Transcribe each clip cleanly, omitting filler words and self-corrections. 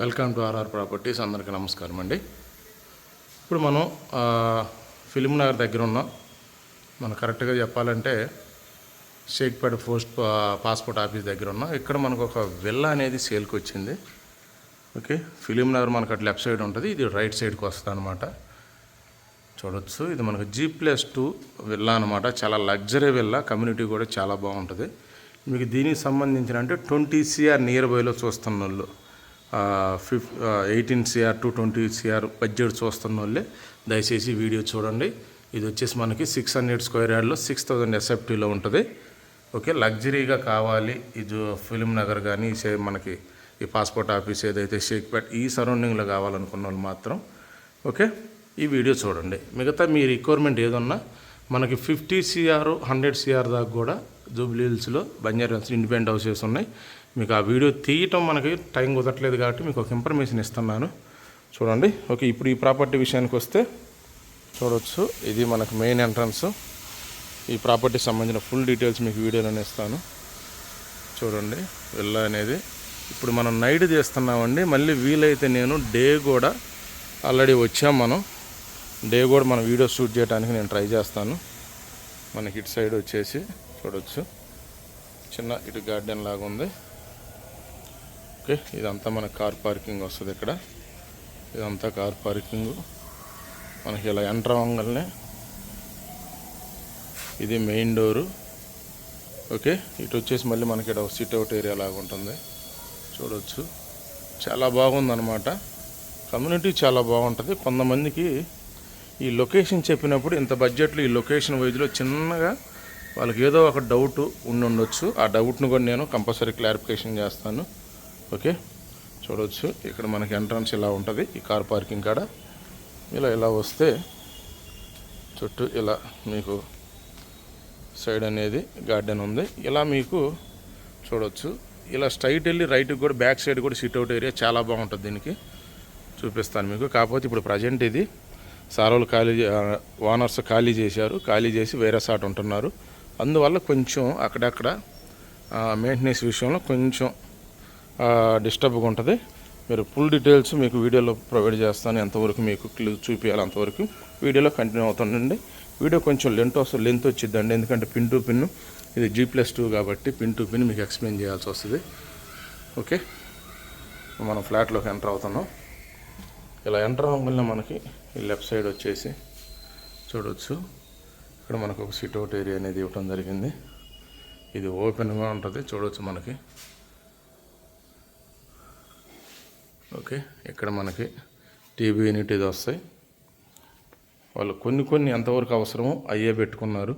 Welcome to RR properties. అందరికీ నమస్కారం అండి. ఇప్పుడు మనం ఫిలిం నగర్ దగ్గర ఉన్నాం. మనం కరెక్ట్గా చెప్పాలంటే షేక్పేట పాస్పోర్ట్ ఆఫీస్ దగ్గర ఉన్నాం. ఇక్కడ మనకు ఒక విల్లా అనేది సేల్కి వచ్చింది. ఓకే, ఫిలిం నగర్ మనకు అటు లెఫ్ట్ సైడ్ ఉంటుంది, ఇది రైట్ సైడ్కి వస్తుంది అనమాట. చూడొచ్చు, ఇది మనకు G+2 విల్లా అనమాట. చాలా లగ్జరీ విల్లా, కమ్యూనిటీ కూడా చాలా బాగుంటుంది. మీకు దీనికి సంబంధించిన అంటే 20 CR నియర్ బైలో చూస్తున్న వాళ్ళు, 18 CR to 20 CR బడ్జెట్ చూస్తున్న వాళ్ళే దయచేసి వీడియో చూడండి. ఇది వచ్చేసి మనకి 600 స్క్వేర్ యార్డ్లో 6000 SFTలో ఉంటుంది. ఓకే, లగ్జరీగా కావాలి ఇది ఫిలిం నగర్ కానీ మనకి ఈ పాస్పోర్ట్ ఆఫీస్ ఏదైతే షేక్పేట ఈ సరౌండింగ్లో కావాలనుకున్న వాళ్ళు మాత్రం ఓకే ఈ వీడియో చూడండి. మిగతా మీ రిక్వైర్మెంట్ ఏదన్నా మనకి 50 CR 100 CR దాకా కూడా జూబ్లీ హిల్స్లో బంజారాహిల్స్ ఇండిపెండెంట్ హౌసెస్ ఉన్నాయి. మీకు ఆ వీడియో తీయటం మనకి టైం కుదరట్లేదు కాబట్టి మీకు ఒక ఇన్ఫర్మేషన్ ఇస్తున్నాను, చూడండి. ఓకే, ఇప్పుడు ఈ ప్రాపర్టీ విషయానికి వస్తే చూడవచ్చు, ఇది మనకు మెయిన్ ఎంట్రన్స్. ఈ ప్రాపర్టీకి సంబంధించిన ఫుల్ డీటెయిల్స్ మీకు వీడియోలోనే ఇస్తాను, చూడండి. విల్లా అనేది ఇప్పుడు మనం నైట్ చేస్తున్నామండి. మళ్ళీ వీలైతే నేను డే కూడా ఆల్రెడీ వచ్చాం, మనం డే కూడా మన వీడియో షూట్ చేయడానికి నేను ట్రై చేస్తాను. మనకి ఇటు సైడ్ వచ్చేసి చూడవచ్చు, చిన్న ఇటు గార్డెన్ లాగా ఉంది. ఓకే, ఇదంతా మన కార్ పార్కింగ్ వస్తుంది. ఇక్కడ ఇదంతా కార్ పార్కింగ్. మనకి ఇలా ఎంటర్ అవ్వగానే ఇది మెయిన్ డోరు. ఓకే, ఇటు వచ్చేసి మళ్ళీ మనకి ఇక్కడ సిట్అవుట్ ఏరియా లాగా ఉంటుంది, చూడవచ్చు. చాలా బాగుందన్నమాట, కమ్యూనిటీ చాలా బాగుంటుంది. కొంతమందికి ఈ లొకేషన్ చెప్పినప్పుడు ఇంత బడ్జెట్లో ఈ లొకేషన్ వైజ్లో చిన్నగా వాళ్ళకి ఏదో ఒక డౌట్ ఉండొచ్చు. ఆ డౌట్ను కూడా నేను కంపల్సరీ క్లారిఫికేషన్ చేస్తాను. ఓకే, చూడవచ్చు, ఇక్కడ మనకి ఎంట్రన్స్ ఇలా ఉంటుంది. ఈ కార్ పార్కింగ్ కాడ ఇలా వస్తే చుట్టూ ఇలా మీకు సైడ్ అనేది గార్డెన్ ఉంది. ఇలా మీకు చూడవచ్చు, ఇలా స్ట్రైట్ వెళ్ళి రైట్కి కూడా బ్యాక్ సైడ్ కూడా సిట్అవుట్ ఏరియా చాలా బాగుంటుంది. దీనికి చూపిస్తాను మీకు. కాకపోతే ఇప్పుడు ప్రజెంట్ ఇది సారోలు ఓనర్స్ ఖాళీ చేశారు. ఖాళీ చేసి వేరే సాట్ ఉంటున్నారు. అందువల్ల కొంచెం అక్కడక్కడ మెయింటెనెన్స్ విషయంలో కొంచెం డిస్టర్బ్గా ఉంటుంది. మీరు ఫుల్ డీటెయిల్స్ మీకు వీడియోలో ప్రొవైడ్ చేస్తాను. ఎంతవరకు మీకు చూపించాలి అంతవరకు వీడియోలో కంటిన్యూ అవుతుందండి. వీడియో కొంచెం లెంత్ వచ్చిద్దండి, ఎందుకంటే పిన్ టు పిన్ ఇది G+2 కాబట్టి పిన్ టు పిన్ మీకు ఎక్స్ప్లెయిన్ చేయాల్సి వస్తుంది. ఓకే, మనం ఫ్లాట్లోకి ఎంటర్ అవుతున్నాం. ఇలా ఎంటర్ అవ్వగానే మనకి ఈ లెఫ్ట్ సైడ్ వచ్చేసి చూడవచ్చు, ఇక్కడ మనకు ఒక సిట్అవుట్ ఏరియా అనేది ఇవ్వడం జరిగింది. ఇది ఓపెన్గా ఉంటుంది, చూడవచ్చు మనకి. ఓకే, ఇక్కడ మనకి టీవీ యూనిట్ ఇది వస్తాయి. వాళ్ళు కొన్ని ఎంతవరకు అవసరమో అయ్యే పెట్టుకున్నారు.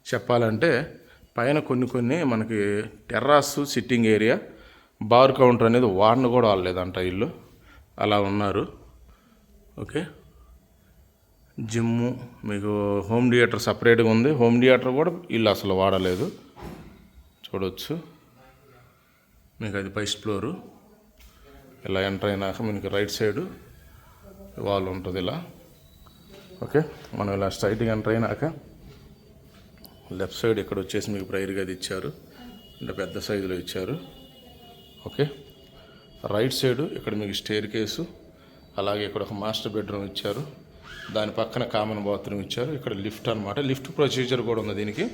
చెప్పాలంటే పైన కొన్ని మనకి terrace sitting area, bar counter అనేది వాడిని కూడా వాడలేదంట ఇల్లు, అలా ఉన్నారు. ఓకే, జిమ్ము మీకు హోమ్ థియేటర్ సపరేట్గా ఉంది. హోమ్ థియేటర్ కూడా ఇల్లు అసలు వాడలేదు, చూడవచ్చు. మీకు అది ఫస్ట్ ఫ్లోరు. ఇలా ఎంటర్ అయినాక మీకు రైట్ సైడు వాల్ ఉంటుంది ఇలా. ఓకే, మనం ఇలా స్ట్రైట్గా ఎంటర్ అయినాక లెఫ్ట్ సైడ్ ఇక్కడ వచ్చేసి మీకు ప్రైర్ గది ఇచ్చారు, అంటే పెద్ద సైజులో ఇచ్చారు. ఓకే, రైట్ సైడు ఇక్కడ మీకు స్టేర్ కేసు, అలాగే ఇక్కడ ఒక మాస్టర్ బెడ్రూమ్ ఇచ్చారు. దాని పక్కన కామన్ బాత్రూమ్ ఇచ్చారు. ఇక్కడ లిఫ్ట్ అనమాట, లిఫ్ట్ ప్రొసీజర్ కూడా ఉంది దీనికి.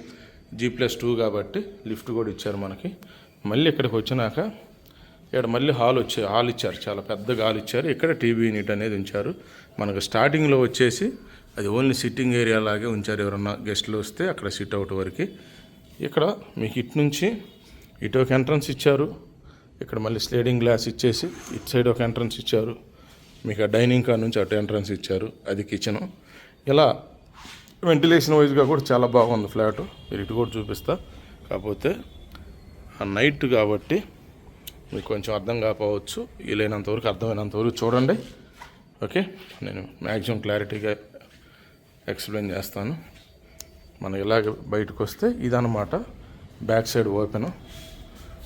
G+2 కాబట్టి లిఫ్ట్ కూడా ఇచ్చారు మనకి. మళ్ళీ ఇక్కడికి వచ్చినాక ఇక్కడ మళ్ళీ హాల్ ఇచ్చారు, చాలా పెద్దగా హాల్ ఇచ్చారు. ఇక్కడ టీవీ యూనిట్ అనేది ఉంచారు. మనకు స్టార్టింగ్లో వచ్చేసి అది ఓన్లీ సిట్టింగ్ ఏరియా లాగే ఉంచారు. ఎవరన్నా గెస్ట్లు వస్తే అక్కడ సిట్ అవుట్ వరకు. ఇక్కడ మీకు ఇటు నుంచి ఇటు ఒక ఎంట్రన్స్ ఇచ్చారు. ఇక్కడ మళ్ళీ స్లైడింగ్ గ్లాస్ ఇచ్చేసి ఇటు సైడ్ ఒక ఎంట్రన్స్ ఇచ్చారు. మీకు ఆ డైనింగ్ కార్ నుంచి అటు ఎంట్రన్స్ ఇచ్చారు, అది కిచెను. ఇలా వెంటిలేషన్ వైజ్గా కూడా చాలా బాగుంది ఫ్లాట్. మీరు ఇటు కూడా చూపిస్తా, కాకపోతే ఆ నైట్ కాబట్టి మీకు కొంచెం అర్థం కాకపోవచ్చు. వీలైనంతవరకు అర్థమైనంతవరకు చూడండి. ఓకే, నేను మ్యాక్సిమం క్లారిటీగా ఎక్స్ప్లెయిన్ చేస్తాను. మనం ఇలాగ బయటకు వస్తే ఇదన్నమాట బ్యాక్ సైడ్ ఓపెను,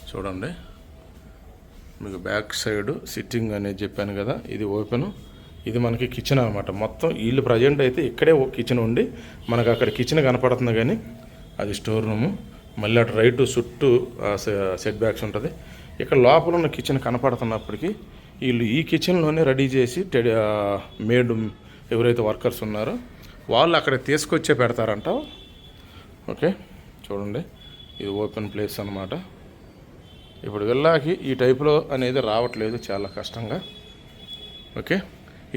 చూడండి. మీకు బ్యాక్ సైడ్ సిట్టింగ్ అనేది చెప్పాను కదా, ఇది ఓపెను. ఇది మనకి కిచెన్ అనమాట. మొత్తం వీళ్ళు ప్రజెంట్ అయితే ఇక్కడే కిచెన్ ఉండి మనకు అక్కడ కిచెన్ కనపడుతుంది, కానీ అది స్టోర్ రూము. మళ్ళీ అటు రైట్ చుట్టూ సెట్ బ్యాక్స్ ఉంటుంది. ఇక్కడ లోపల ఉన్న కిచెన్ కనపడుతున్నప్పటికీ వీళ్ళు ఈ కిచెన్లోనే రెడీ చేసి మేడ్ ఎవరైతే వర్కర్స్ ఉన్నారో వాళ్ళు అక్కడ తీసుకొచ్చే పెడతారంట. ఓకే, చూడండి ఇది ఓపెన్ ప్లేస్ అన్నమాట. ఇప్పుడు వెళ్ళాకి ఈ టైప్లో అనేది రావట్లేదు, చాలా కష్టంగా. ఓకే,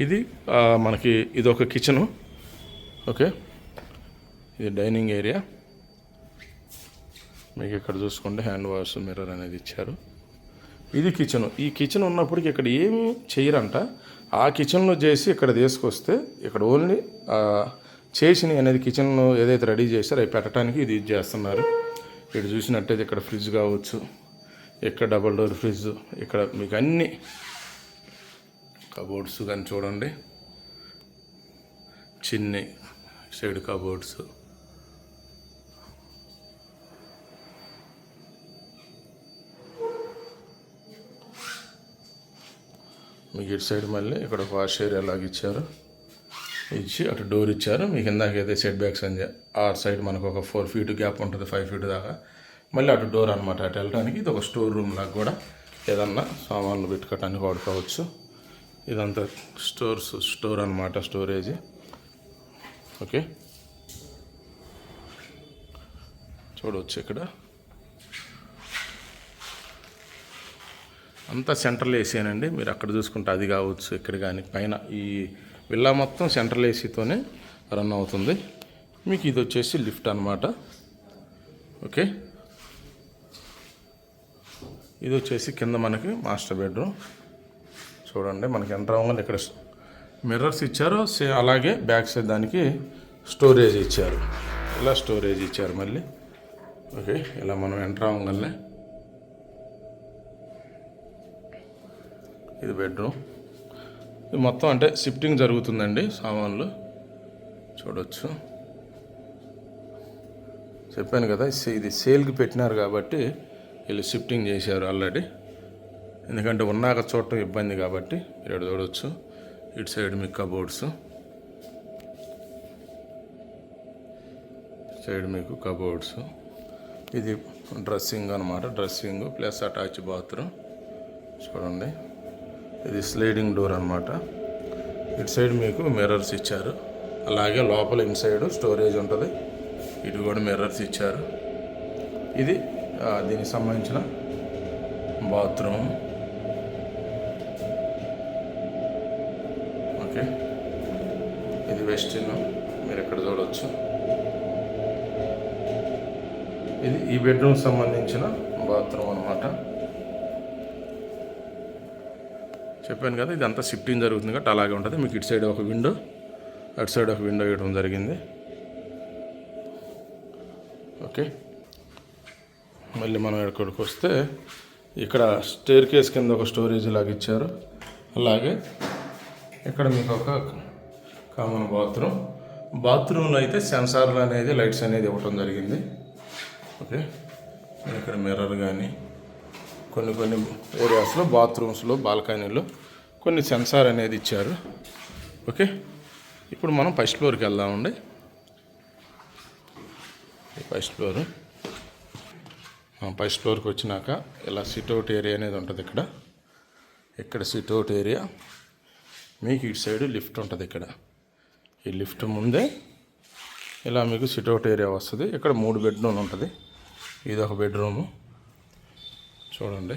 ఇది మనకి ఇది ఒక కిచెను. ఓకే, ఇది డైనింగ్ ఏరియా. మీకు ఇక్కడ చూసుకోండి హ్యాండ్ వాష్ మిర్రర్ అనేది ఇచ్చారు. ఇది కిచెను. ఈ కిచెన్ ఉన్నప్పటికీ ఇక్కడ ఏమి చేయరంట. ఆ కిచెన్లో చేసి ఇక్కడ తీసుకొస్తే ఇక్కడ ఓన్లీ చేసిన అనేది కిచెన్లో ఏదైతే రెడీ చేస్తారో అవి పెట్టడానికి ఇది యూజ్ చేస్తున్నారు. ఇక్కడ చూసినట్టయితే ఇక్కడ ఫ్రిడ్జ్ కావచ్చు, ఇక్కడ డబుల్ డోర్ ఫ్రిడ్జ్, ఇక్కడ మీకు అన్ని కబోర్డ్స్ కానీ చూడండి, చిన్ని సైడ్ కబోర్డ్స్. మీకు ఇటు సైడ్ మళ్ళీ ఇక్కడ ఒక వాష్ ఏరియా లాగా ఇచ్చారు, ఇచ్చి అటు డోర్ ఇచ్చారు. మీకు ఇందాకైతే సెట్ బ్యాక్స్ అని ఆ సైడ్ మనకు ఒక 4 feet గ్యాప్ ఉంటుంది, 5 feet దాకా. మళ్ళీ అటు డోర్ అనమాట. అటు వెళ్ళడానికి ఇది ఒక స్టోర్ రూమ్ లాగా కూడా ఏదన్నా సామాన్లు పెట్టుకోవటానికి వాడుకోవచ్చు. ఇదంతా స్టోర్ అనమాట, స్టోరేజ్. ఓకే, చూడవచ్చు ఇక్కడ అంతా సెంట్రల్ ఏసీనండి. మీరు అక్కడ చూసుకుంటే అది కావచ్చు, ఇక్కడ కానీ పైన ఈ విల్లా మొత్తం సెంట్రల్ ఏసీతోనే రన్ అవుతుంది. మీకు ఇది వచ్చేసి లిఫ్ట్ అనమాట. ఓకే, ఇది వచ్చేసి కింద మనకి మాస్టర్ బెడ్రూమ్. చూడండి మనకి ఎంటర్ అవ్వగానే ఇక్కడ మిర్రర్స్ ఇచ్చారు, అలాగే బ్యాక్ సైడ్ దానికి స్టోరేజ్ ఇచ్చారు. ఇలా స్టోరేజ్ ఇచ్చారు మళ్ళీ. ఓకే, ఇలా మనం ఎంటర్ అవ్వగానే ఇది బెడ్రూమ్. ఇది మొత్తం అంటే షిఫ్టింగ్ జరుగుతుందండి సామాన్లు. చూడవచ్చు, చెప్పాను కదా ఇది సేల్కి పెట్టినారు కాబట్టి వీళ్ళు షిఫ్టింగ్ చేశారు ఆల్రెడీ. ఎందుకంటే ఉన్నాక చూడటం ఇబ్బంది కాబట్టి మీరు ఇక్కడ చూడవచ్చు. ఇటు సైడ్ మీకు కబోర్డ్స్, సైడ్ మీకు కబోర్డ్స్. ఇది డ్రెస్సింగ్ అనమాట, డ్రెస్సింగ్ ప్లస్ అటాచ్ బాత్రూమ్. చూడండి ఇది స్లైడింగ్ డోర్ అనమాట. ఇటు సైడ్ మీకు మిర్రర్స్ ఇచ్చారు, అలాగే లోపల ఇన్సైడ్ స్టోరేజ్ ఉంటుంది. ఇటు కూడా మిర్రర్స్ ఇచ్చారు. ఇది దీనికి సంబంధించిన బాత్రూమ్. ఓకే, ఇది వెస్టిన్, మీరు ఇక్కడ చూడవచ్చు. ఇది ఈ బెడ్రూమ్ సంబంధించిన బాత్రూమ్ అనమాట. చెప్పాను కదా ఇదంతా షిఫ్టింగ్ జరుగుతుంది కాబట్టి అలాగే ఉంటుంది. మీకు ఇటు సైడ్ ఒక విండో, అటు సైడ్ ఒక విండో ఇవ్వడం జరిగింది. ఓకే, మళ్ళీ మనం ఇక్కడికి వస్తే ఇక్కడ స్టేర్ కేస్ కింద ఒక స్టోరేజ్ లాగా ఇచ్చారు. అలాగే ఇక్కడ మీకు ఒక కామన్ బాత్రూంలో అయితే సెన్సార్లు అనేది లైట్స్ అనేది ఇవ్వటం జరిగింది. ఓకే, ఇక్కడ మిర్రర్ కానీ కొన్ని ఏరియాస్లో బాత్రూమ్స్లో బాల్కనీలో కొన్ని సెన్సార్ అనేది ఇచ్చారు. ఓకే, ఇప్పుడు మనం ఫస్ట్ ఫ్లోర్కి వెళ్దామండి. ఫస్ట్ ఫ్లోర్కి వచ్చినాక ఇలా సిట్అవుట్ ఏరియా అనేది ఉంటుంది. ఇక్కడ సిట్అవుట్ ఏరియా. మీకు ఇటు సైడ్ లిఫ్ట్ ఉంటుంది. ఇక్కడ ఈ లిఫ్ట్ ముందే ఇలా మీకు సిట్అవుట్ ఏరియా వస్తుంది. ఇక్కడ 3 బెడ్రూమ్ ఉంటుంది. ఇది ఒక బెడ్రూము. చూడండి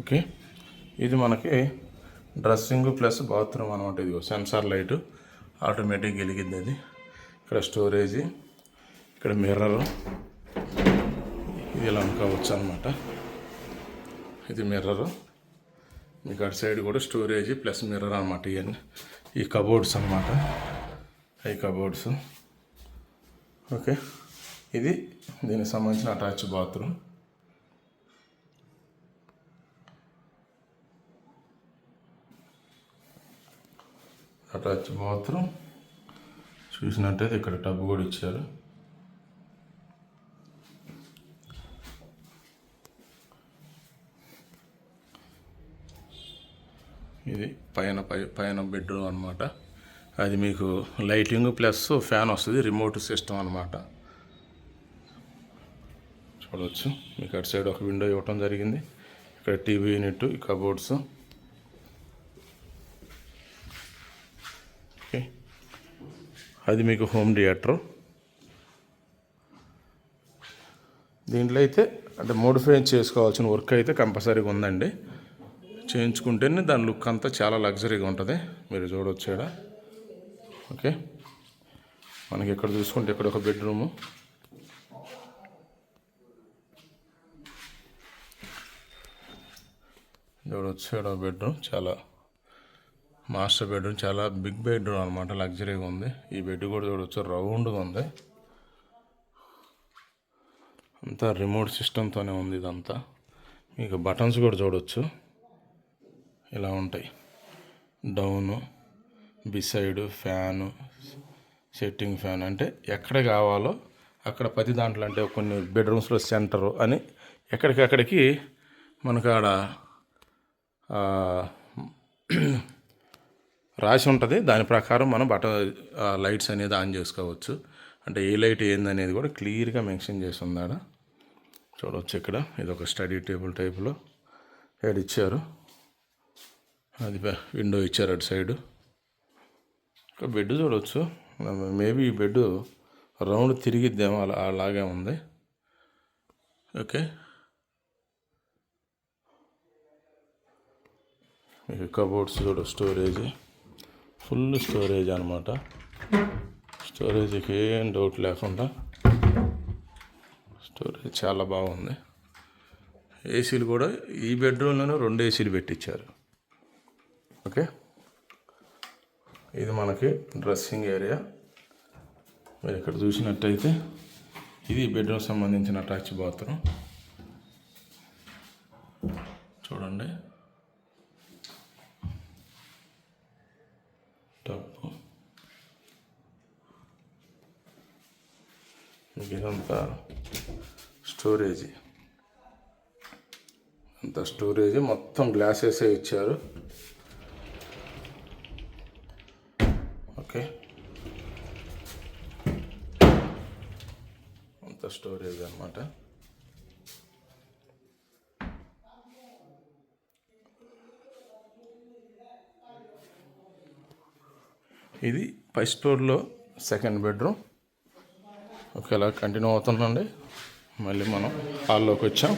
ఓకే, ఇది మనకి డ్రెస్సింగ్ ప్లస్ బాత్రూమ్ అనమాట. ఇది సెన్సార్ లైటు ఆటోమేటిక్ వెలిగిద్ది. అది ఇక్కడ స్టోరేజ్, ఇక్కడ మిర్రర్, ఇది ఇలా అనుకోవచ్చు అనమాట. ఇది మిర్రరు. మీకు అటు సైడ్ కూడా స్టోరేజ్ ప్లస్ మిర్రర్ అనమాట. ఇవన్నీ ఈ కబోర్డ్స్ అనమాట, ఈ కబోర్డ్స్. ఓకే, ఇది దీనికి సంబంధించిన అటాచ్ బాత్రూమ్. అటాచ్ బాత్రూమ్ చూసినట్టయితే ఇక్కడ టబ్ కూడా ఇచ్చారు. ఇది పైన బెడ్రూమ్ అనమాట. అది మీకు లైటింగ్ ప్లస్ ఫ్యాన్ వస్తుంది, రిమోట్ సిస్టమ్ అనమాట. చూడవచ్చు. మీకు అటు సైడ్ ఒక విండో ఇవ్వటం జరిగింది. ఇక్కడ టీవీ యూనిట్, ఈ కబోర్డ్స్. ఓకే, అది మీకు హోమ్ థియేటర్. దీంట్లో అయితే అంటే మోడిఫై చేసుకోవాల్సిన వర్క్ అయితే కంపల్సరీగా ఉందండి. చేయించుకుంటేనే దాని లుక్ అంతా చాలా లగ్జరీగా ఉంటుంది. మీరు చూడవచ్చు ఇక్కడ. ఓకే, మనకి ఇక్కడ చూసుకుంటే ఇక్కడ ఒక బెడ్రూము, చూడవచ్చు. ఇక్కడ బెడ్రూమ్ చాలా మాస్టర్ బెడ్రూమ్, చాలా బిగ్ బెడ్రూమ్ అనమాట, లగ్జరీగా ఉంది. ఈ బెడ్ కూడా చూడవచ్చు, రౌండ్గా ఉంది. అంతా రిమోట్ సిస్టమ్తోనే ఉంది ఇదంతా. మీకు బటన్స్ కూడా చూడవచ్చు, ఇలా ఉంటాయి. Down, beside fan, setting fan, అంటే ఎక్కడ కావాలో అక్కడ ప్రతి దాంట్లో, అంటే కొన్ని బెడ్రూమ్స్లో సెంటరు అని ఎక్కడికక్కడికి మనకు ఆడ రాసి ఉంటుంది. దాని ప్రకారం మనం లైట్స్ అనేది ఆన్ చేసుకోవచ్చు. అంటే ఏ లైట్ ఏందనేది కూడా క్లియర్గా మెన్షన్ చేసి ఉందాడ చూడవచ్చు. ఇక్కడ ఇది ఒక స్టడీ టేబుల్ టైప్లో హెడ్ ఇచ్చారు. అది విండో ఇచ్చారు అటు సైడు. ఇక్కడ బెడ్ చూడవచ్చు. మేబీ ఈ బెడ్ రౌండ్ తిరిగిద్దేమో, అలాగే ఉంది. ఓకే, మీకు కబోర్డ్స్ కూడా స్టోరేజ్, ఫుల్ స్టోరేజ్ అనమాట. స్టోరేజ్కి ఏం డౌట్ లేకుండా స్టోరేజ్ చాలా బాగుంది. ఏసీలు కూడా ఈ బెడ్రూమ్లోనే 2 ఏసీలు పెట్టించారు. ఓకే, ఇది మనకి డ్రెస్సింగ్ ఏరియా. మీరు ఇక్కడ చూసినట్టయితే ఇది బెడ్రూమ్ సంబంధించిన అటాచ్ బాత్రూమ్. చూడండి, టప్పు. ఇదంతా స్టోరేజ్, అంతా స్టోరేజ్, మొత్తం గ్లాసెసే ఇచ్చారు. ఓకే, అంత స్టోరేజ్ అన్నమాట. ఇది ఫస్ట్ ఫ్లోర్లో సెకండ్ బెడ్రూమ్. ఒకేలా కంటిన్యూ అవుతుందండి. మళ్ళీ మనం హాల్లోకి వచ్చాం.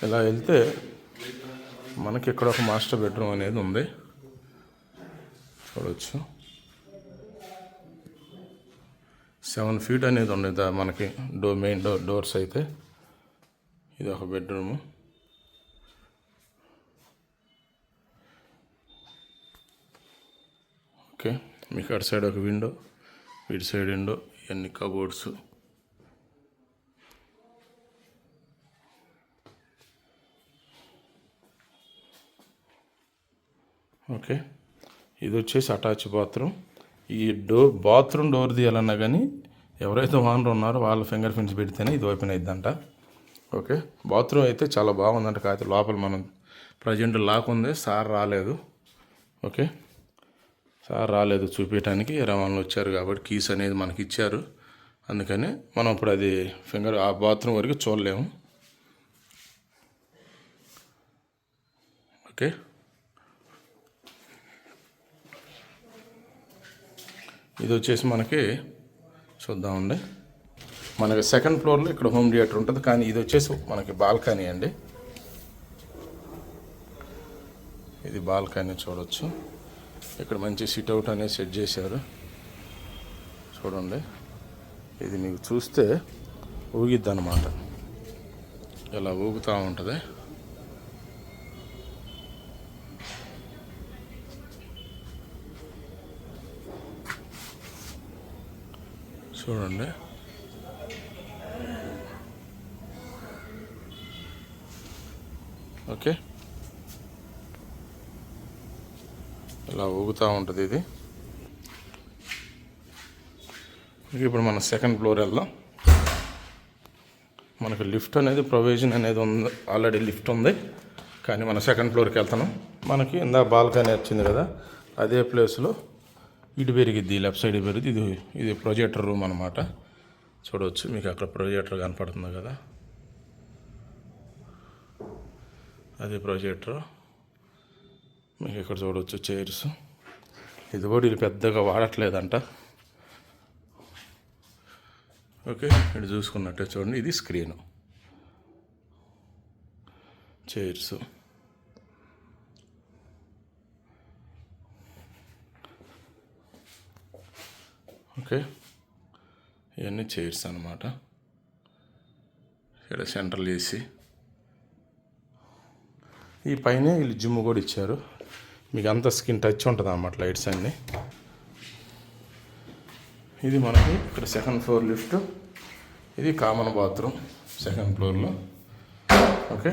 ఇలా వెళ్తే మనకి ఇక్కడ ఒక మాస్టర్ బెడ్రూమ్ అనేది ఉంది, చూడవచ్చు. 7 feet అనేది ఉండేది మనకి మెయిన్ డోర్స్ అయితే. ఇది ఒక బెడ్రూము. ఓకే, మీకు అటు సైడ్ ఒక విండో, ఇటు సైడ్ విండో, ఇవన్నీ కబోర్డ్స్. ఓకే, ఇది వచ్చేసి అటాచ్ బాత్రూమ్. ఈ బాత్రూమ్ డోర్ తీయాలన్నా కానీ ఎవరైతే ఓనర్ ఉన్నారో వాళ్ళ ఫింగర్ ప్రింట్స్ పెడితేనే ఇది ఓపెన్ అయిద్దంట. ఓకే, బాత్రూమ్ అయితే చాలా బాగుందంట. కాకపోతే లోపల మనం ప్రజెంట్ లాక్ ఉంది, సార్ రాలేదు. ఓకే, సార్ రాలేదు చూపించడానికి, రవాణాలు వచ్చారు కాబట్టి కీస్ అనేది మనకి ఇచ్చారు. అందుకని మనం ఇప్పుడు అది ఆ బాత్రూమ్ వరకు చూడలేము. ఓకే, ఇది వచ్చేసి మనకి చూద్దామండి. మనకి సెకండ్ ఫ్లోర్లో ఇక్కడ హోమ్ థియేటర్ ఉంటుంది, కానీ ఇది వచ్చేసి మనకి బాల్కనీ అండి. ఇది బాల్కనీ చూడవచ్చు. ఇక్కడ మంచి సిట్అవుట్ అనేది సెట్ చేశారు, చూడండి. ఇది మీకు చూస్తే ఊగిద్ది అన్నమాట, ఇలా ఊగుతూ ఉంటుంది. చూడండి, ఓకే, ఇలా ఊగుతూ ఉంటుంది ఇది. ఇప్పుడు మనం సెకండ్ ఫ్లోర్ వెళ్దాం. మనకు లిఫ్ట్ అనేది ప్రొవిజన్ అనేది ఉంది, ఆల్రెడీ లిఫ్ట్ ఉంది. కానీ మన సెకండ్ ఫ్లోర్కి వెళ్తున్నాం. మనకి ఇందా బాల్కనీ వచ్చింది కదా, అదే ప్లేస్లో ఇటు పెరిగిద్ది, లెఫ్ట్ సైడ్ పెరిగిద్ది. ఇది ప్రొజెక్టర్ రూమ్ అనమాట. చూడవచ్చు, మీకు అక్కడ ప్రొజెక్టర్ కనపడుతుంది కదా, అది ప్రొజెక్టర్. మీకు ఇక్కడ చూడవచ్చు చైర్స్. ఇది కూడా ఇది పెద్దగా వాడట్లేదంట. ఓకే, ఇటు చూసుకున్నట్టే చూడండి, ఇది స్క్రీను, చైర్స్. ఓకే, ఇవన్నీ చైర్స్ అన్నమాట. ఇక్కడ సెంట్రల్ ఏసీ. ఈ పైన వీళ్ళు జిమ్ కూడా ఇచ్చారు. మీకు అంత స్కిన్ టచ్ ఉంటుంది అన్నమాట, లైట్స్ అన్నీ. ఇది మనకి ఇక్కడ సెకండ్ ఫ్లోర్ లిఫ్ట్. ఇది కామన్ బాత్రూమ్ సెకండ్ ఫ్లోర్లో. ఓకే,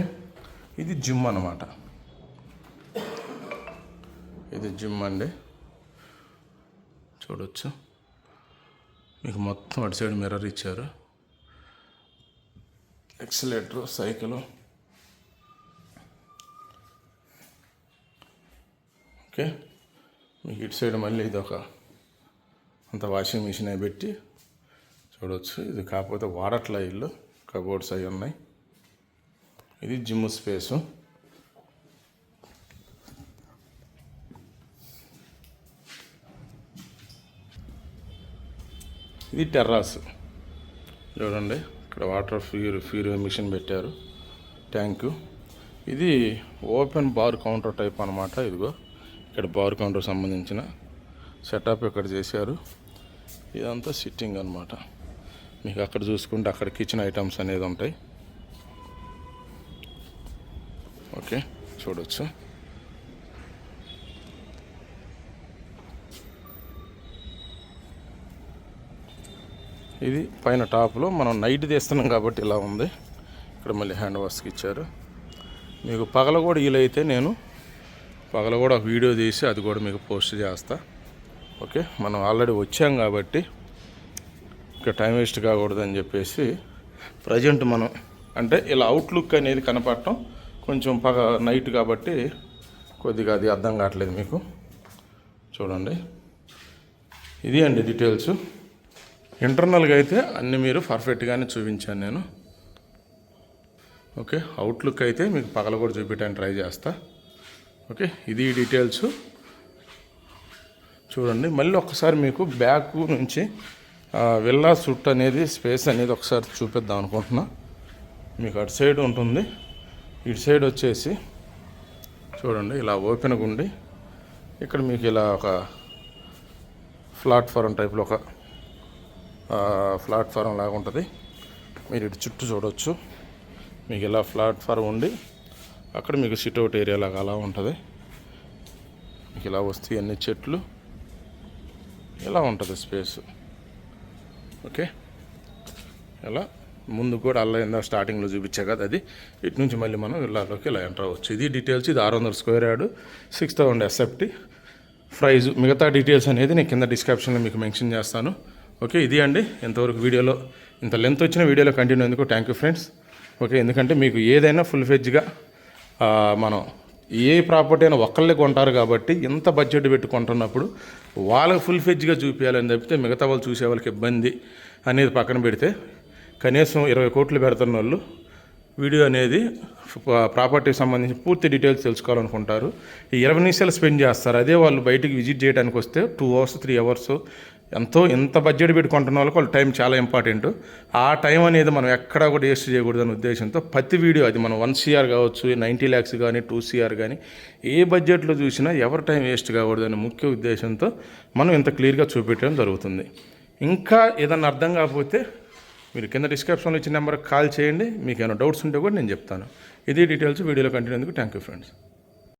ఇది జిమ్ అన్నమాట. ఇది జిమ్ అండి, చూడవచ్చు. మీకు మొత్తం అటు సైడ్ మిర్రర్ ఇచ్చారు. Escalator, cycle. ఓకే, మీకు ఇటు సైడ్ మళ్ళీ ఇది ఒక అంత వాషింగ్ మిషన్ అవి పెట్టి చూడవచ్చు. ఇది కాకపోతే వాడట్లే ఇల్లు, కబోర్డ్స్ అవి ఉన్నాయి. ఇది జిమ్ స్పేసు. ఇది టెర్రాస్. చూడండి, ఇక్కడ వాటర్ ఫ్యూర్ మిషన్ పెట్టారు, ట్యాంకు. ఇది ఓపెన్ బార్ కౌంటర్ టైప్ అనమాట. ఇదిగో ఇక్కడ బార్ కౌంటర్ సంబంధించిన సెటప్ ఇక్కడ చేశారు. ఇదంతా సిట్టింగ్ అనమాట. మీకు అక్కడ చూసుకుంటే అక్కడ కిచెన్ ఐటమ్స్ అనేది ఉంటాయి. ఓకే, చూడవచ్చు. ఇది పైన టాప్లో మనం నైట్ తీస్తున్నాం కాబట్టి ఇలా ఉంది. ఇక్కడ మళ్ళీ హ్యాండ్ వాష్కి ఇచ్చారు. మీకు పగల కూడా వీలైతే నేను పగల కూడా ఒక వీడియో తీసి అది కూడా మీకు పోస్ట్ చేస్తా. ఓకే, మనం ఆల్రెడీ వచ్చాం కాబట్టి ఇక్కడ టైం వేస్ట్ కాకూడదని చెప్పేసి ప్రజెంట్ మనం అంటే ఇలా అవుట్లుక్ అనేది కనపడటం కొంచెం నైట్ కాబట్టి కొద్దిగా అది అర్థం కావట్లేదు మీకు. చూడండి, ఇది అండి డీటెయిల్స్. ఇంటర్నల్గా అయితే అన్నీ మీరు పర్ఫెక్ట్గానే చూపించాను నేను. ఓకే, అవుట్లుక్ అయితే మీకు పగల కూడా చూపించడానికి ట్రై చేస్తా. ఓకే, ఇది డీటెయిల్స్. చూడండి, మళ్ళీ ఒకసారి మీకు బ్యాక్ నుంచి విల్లా సుట్ అనేది స్పేస్ అనేది ఒకసారి చూపిద్దాం అనుకుంటున్నా. మీకు అటు సైడ్ ఉంటుంది, ఇటు సైడ్ వచ్చేసి చూడండి ఇలా ఓపెన్గా ఉండి ఇక్కడ మీకు ఇలా ఒక ప్లాట్ఫారం టైప్లో ఒక ప్లాట్ఫారం లాగా ఉంటుంది. మీరు ఇటు చుట్టూ చూడవచ్చు. మీకు ఇలా ప్లాట్ఫారం ఉండి అక్కడ మీకు సిట్అవుట్ ఏరియా లాగా అలా ఉంటుంది. మీకు ఇలా వస్తాయి అన్ని చెట్లు, ఇలా ఉంటుంది స్పేస్. ఓకే, ఇలా ముందు కూడా అలా ఇందా స్టార్టింగ్లో చూపించా కదా, అది ఇటు నుంచి మళ్ళీ మనం ఇళ్ళలోకి ఇలా ఎంటర్ అవ్వచ్చు. ఇది డీటెయిల్స్. ఇది 600 స్క్వేర్ యార్డ్, 6000 ఎస్ఎఫ్టీ ప్రైజ్. మిగతా డీటెయిల్స్ అనేది నేను కింద డిస్క్రిప్షన్లో మీకు మెన్షన్ చేస్తాను. ఓకే, ఇది అండి ఇంతవరకు వీడియోలో. ఇంత లెంత్ వచ్చిన వీడియోలో కంటిన్యూ ఎందుకు థ్యాంక్ యూ ఫ్రెండ్స్. ఓకే, ఎందుకంటే మీకు ఏదైనా ఫుల్ ఫెడ్జ్గా మనం ఏ ప్రాపర్టీ అయినా ఒక్కళ్ళే కొంటారు కాబట్టి ఇంత బడ్జెట్ పెట్టి కొంటున్నప్పుడు వాళ్ళకి ఫుల్ ఫెడ్జ్గా చూపించాలని తప్పితే మిగతా వాళ్ళు చూసే వాళ్ళకి ఇబ్బంది అనేది పక్కన పెడితే కనీసం 20 కోట్లు పెడుతున్న వాళ్ళు వీడియో అనేది ప్రాపర్టీకి సంబంధించి పూర్తి డీటెయిల్స్ తెలుసుకోవాలనుకుంటారు. ఈ 20 నిమిషాలు స్పెండ్ చేస్తారు. అదే వాళ్ళు బయటికి విజిట్ చేయడానికి వస్తే 2 అవర్స్ 3 అవర్స్ ఎంత బడ్జెట్ పెట్టుకుంటున్న వాళ్ళకి వాళ్ళ టైం చాలా ఇంపార్టెంట్. ఆ టైం అనేది మనం ఎక్కడా కూడా వేస్ట్ చేయకూడదనే ఉద్దేశంతో ప్రతి వీడియో అది మనం 1 CR కావచ్చు, 90 lakhs కానీ 2 CR కానీ ఏ బడ్జెట్లో చూసినా ఎవరి టైం వేస్ట్ కాకూడదనే ముఖ్య ఉద్దేశంతో మనం ఇంత క్లియర్గా చూపించడం జరుగుతుంది. ఇంకా ఏదన్నా అర్థం కాకపోతే మీరు కింద డిస్క్రిప్షన్లో ఇచ్చిన నెంబర్కి కాల్ చేయండి. మీకు ఏమైనా డౌట్స్ ఉంటే కూడా నేను చెప్తాను. ఇది డీటెయిల్స్. వీడియోలో కంటిన్యూ ఎందుకు థ్యాంక్ యూ ఫ్రెండ్స్.